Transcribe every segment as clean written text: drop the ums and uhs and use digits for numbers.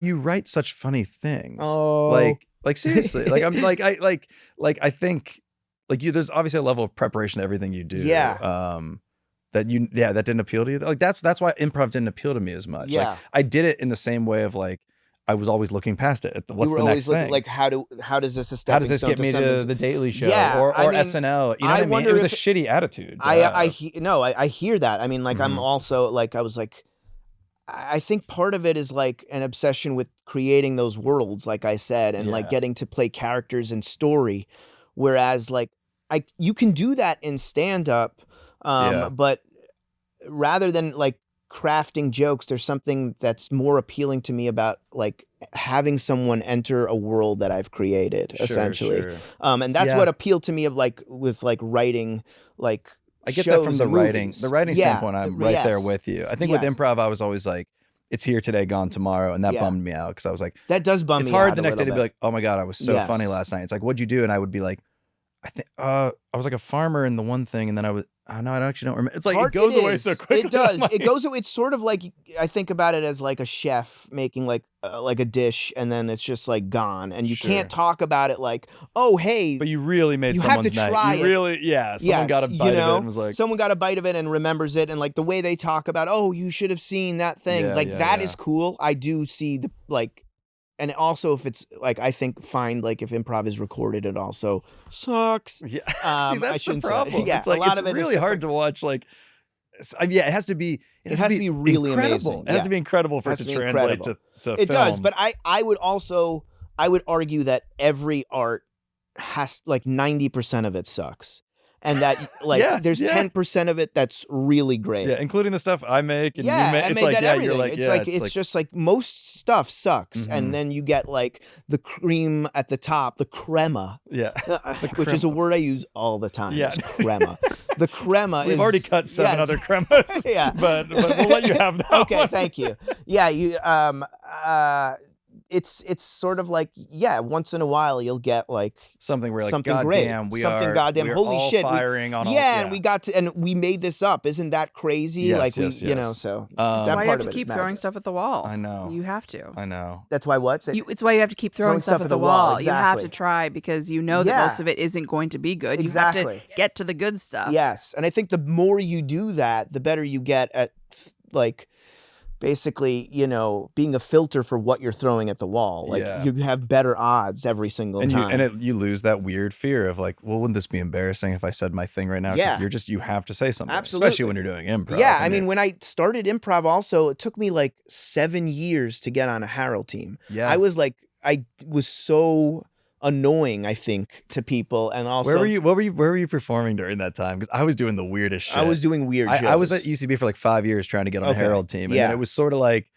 you write such funny things. Oh. Like seriously, like I'm like I think like you. There's obviously a level of preparation to everything you do. Yeah. That didn't appeal to you. Like that's why improv didn't appeal to me as much. Yeah. Like I did it in the same way of like I was always looking past it. What's you were the always next thing? Like how does this How does this get me to the Daily Show or SNL? You know what I mean? It was a shitty attitude. I hear that. I mean, like I'm also like I was like. I think part of it is like an obsession with creating those worlds, like I said, and like getting to play characters and story. Whereas like you can do that in stand-up, but rather than like crafting jokes, there's something that's more appealing to me about like having someone enter a world that I've created, essentially. Sure. And that's what appealed to me of like with like writing like. I get that from the writing standpoint. I'm right there with you. I think with improv, I was always like, it's here today, gone tomorrow. And that bummed me out because I was like, that does bum me out. It's hard the next day to be like, oh my God, I was so funny last night. It's like, what'd you do? And I would be like, I was like a farmer in the one thing. And then I actually don't remember. It's like, it goes away so quickly. It does. It goes away. It's sort of like, I think about it as like a chef making like a dish and then it's just like gone. And you can't talk about it like, oh, hey. But you really made someone's night. Someone got a bite of it and was like. Someone got a bite of it and remembers it. And like the way they talk about, oh, you should have seen that thing. That is cool. I do see the like. And also, if it's like, I think like if improv is recorded, it also sucks. Yeah, see, that's the problem. Yeah, it's like it's really hard to watch. Like, it has to be. It has to be really incredible. Amazing. It has to be incredible for it to translate to film. It does, but I would argue that every art has like 90% of it sucks. And that like there's 10% of it that's really great. Yeah, including the stuff I make and you make. It's like everything. You're like it's just like most stuff sucks, and then you get like the cream at the top, the crema. Yeah, which is a word I use all the time. Yeah, crema. The crema. We've already cut 7 other cremas. but we'll let you have that. Okay, one. Thank you. Yeah, you it's sort of like once in a while you'll get like something where like something God great, damn, we're holy all shit, firing on all. And we got to and we made this up. Isn't that crazy? Yes, you know, so that's that why part you have of to it keep throwing stuff at the wall. I know. You have to. I know. That's why what? It's why you have to keep throwing stuff at the wall. Exactly. You have to try because you know that most of it isn't going to be good. Exactly. You have to get to the good stuff. Yes, and I think the more you do that, the better you get at like basically, you know, being a filter for what you're throwing at the wall. Like you have better odds every single time. You lose that weird fear of like, well, wouldn't this be embarrassing if I said my thing right now? Because you have to say something. Absolutely. Especially when you're doing improv. Yeah, I mean, when I started improv also, it took me like 7 years to get on a Harold team. Yeah. I was so annoying, I think, to people, and also where were you performing during that time? Because I was doing the weirdest shit. I was doing weird shows. I was at UCB for like 5 years trying to get on a Harold team, and then it was sort of like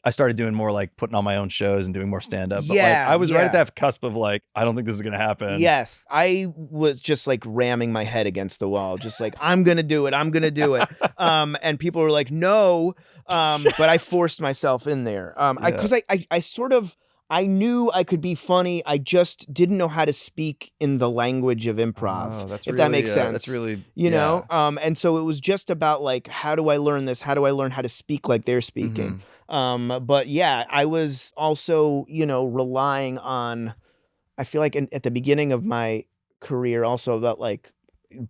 I started doing more like putting on my own shows and doing more stand up. But like I was right at that cusp of like I don't think this is gonna happen. Yes, I was just like ramming my head against the wall, just like I'm gonna do it. And people were like, no, but I forced myself in there because I sort of. I knew I could be funny. I just didn't know how to speak in the language of improv. That makes sense. That's really, you know? And so it was just about like, how do I learn this? How do I learn how to speak like they're speaking? But yeah, I was also, you know, relying on, I feel like at the beginning of my career also that like,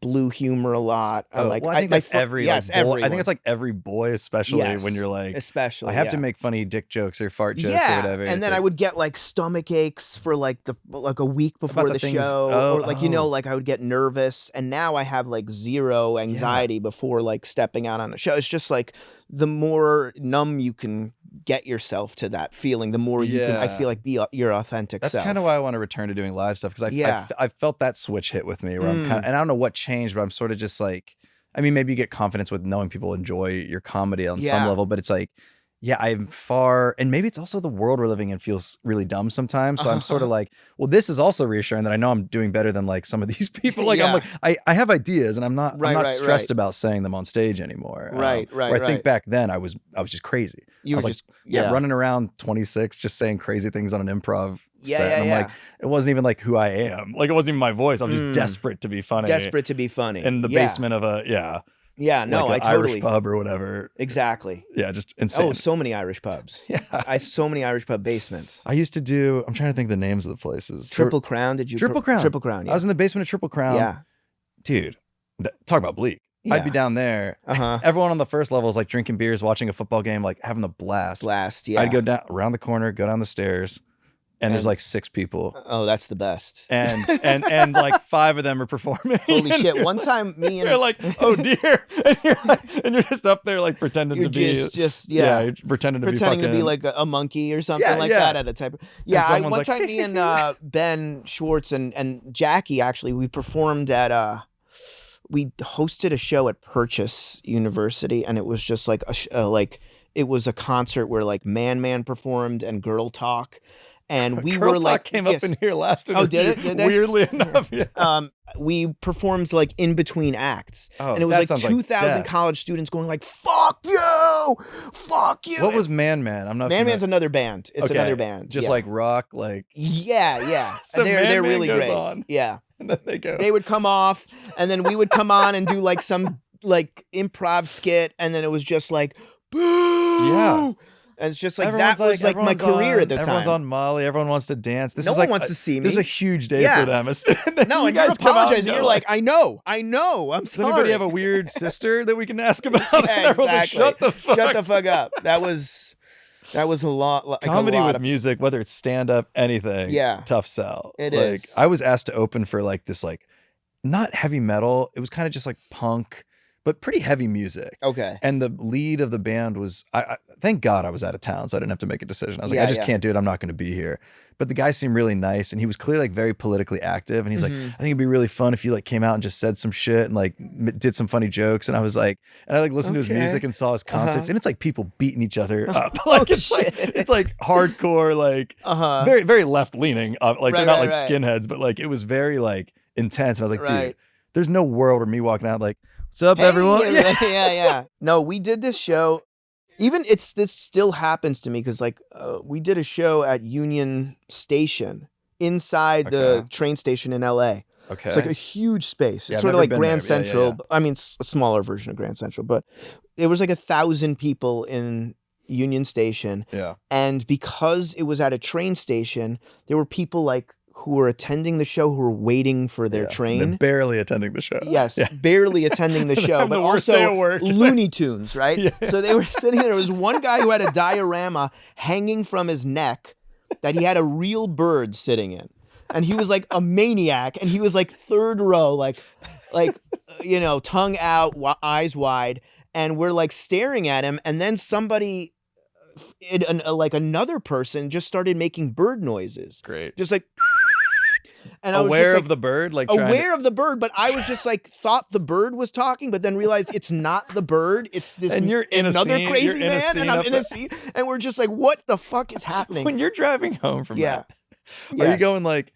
blue humor a lot. I think that's every I think it's like every boy, especially when you're like, especially I have to make funny dick jokes or fart jokes or whatever. And then I would get like stomach aches for like a week before the show, or like you know, like I would get nervous. And now I have like zero anxiety before like stepping out on a show. It's just like the more numb you can get yourself to that feeling, the more you can, I feel like, be your authentic self. That's kind of why I want to return to doing live stuff, because I felt that switch hit with me where I'm kind of, and I don't know what changed, but I'm sort of just like, I mean, maybe you get confidence with knowing people enjoy your comedy on some level, but it's like, I'm far, and maybe it's also the world we're living in feels really dumb sometimes. So I'm sort of like, well, this is also reassuring that I know I'm doing better than like some of these people. Like I'm like, I have ideas, and I'm not stressed about saying them on stage anymore. Right. Where I think back then I was just crazy. I was like, running around 26, just saying crazy things on an improv set. And I'm like, it wasn't even like who I am. Like it wasn't even my voice. I was just desperate to be funny. Desperate to be funny. In the basement of a, Yeah, no, like I totally. Irish pub or whatever. Exactly. Yeah, just insane. Oh, so many Irish pubs. Yeah. So many Irish pub basements. I used to do, I'm trying to think the names of the places. Triple Crown, did you? Triple Crown. Triple Crown, yeah. I was in the basement of Triple Crown. Yeah. Dude, talk about bleak. Yeah. I'd be down there. Everyone on the first level is like drinking beers, watching a football game, like having a blast. Yeah. I'd go down around the corner, go down the stairs, and there's like 6 people. Oh, that's the best. And like 5 of them are performing. Holy shit! One time, me and you're like, oh dear, and you're just up there like pretending to be you're pretending to be like a monkey or something that at a type. One time me and Ben Schwartz and Jackie actually we performed at we hosted a show at Purchase University, and it was just like it was a concert where like Man performed and Girl Talk. And we Girl were like, came up in here last interview. Oh, did it? Did they? Weirdly enough, yeah. We performed like in between acts, and it was like 2,000 college students going like, "Fuck you, fuck you." What was Man? I'm not. Man's another band. It's another band, just like rock, like yeah. So they're really goes great. On. Yeah, and then they go. They would come off, and then we would come on and do like some like improv skit, and then it was just like, boo. Yeah. And it's just like that was like my career at the time. Everyone's on Molly. Everyone wants to dance. No one wants to see me. This is a huge day for them. No, and you're apologizing. You're like, I know. I'm sorry. Does anybody have a weird sister that we can ask about? Yeah, exactly. Like, shut the fuck up. That was a lot. Like comedy with music, whether it's stand up, anything. Yeah, tough sell. It is. is. I was asked to open for like this, like not heavy metal. It was kind of just like punk, but pretty heavy music. Okay. And the lead of the band was, I thank God I was out of town, so I didn't have to make a decision. I was like, I just can't do it. I'm not going to be here. But the guy seemed really nice, and he was clearly like very politically active. And he's like, I think it'd be really fun if you like came out and just said some shit and like did some funny jokes. And I was like, and I like listened to his music and saw his concerts, and it's like people beating each other up. Like it's like hardcore, like very very left leaning. Like they're not like skinheads, but like it was very like intense. And I was like, dude, there's no world of me walking out like, what's up, everyone? Yeah. No, we did this show. Even this still happens to me because like we did a show at Union Station inside the train station in LA. Okay. It's like a huge space. It's sort of like Grand Central. I mean, it's a smaller version of Grand Central, but it was like 1,000 people in Union Station. Yeah. And because it was at a train station, there were people like who were attending the show who were waiting for their train. They're barely attending the show. Yes, barely attending the show, but also Looney Tunes, right? Yeah. So they were sitting there. There was one guy who had a diorama hanging from his neck that he had a real bird sitting in. And he was like a maniac, and he was like third row, like tongue out, eyes wide, and we're like staring at him, and then somebody like another person just started making bird noises. Great. Just like, and I was aware just like, of the bird, like aware of the bird, but I was just like thought the bird was talking, but then realized it's not the bird. It's this and you're in another scene, crazy man, and I'm in a scene, and we're just like, what the fuck is happening? When you're driving home from that, are you going like,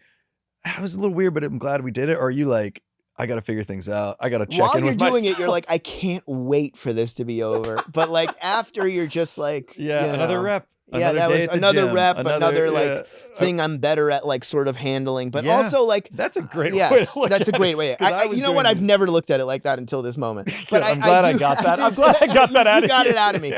that was a little weird, but I'm glad we did it? Or are you like, I got to figure things out. I got to check in with myself. While you're doing it, you're like, I can't wait for this to be over. But like after, you're just like, another rep. That was another rep, another like thing I'm better at, like sort of handling. But also like that's a great way. That's a great way. You know what? I've never looked at it like that until this moment. But I'm glad I got that. I'm glad I got that out of you. You got it out of me.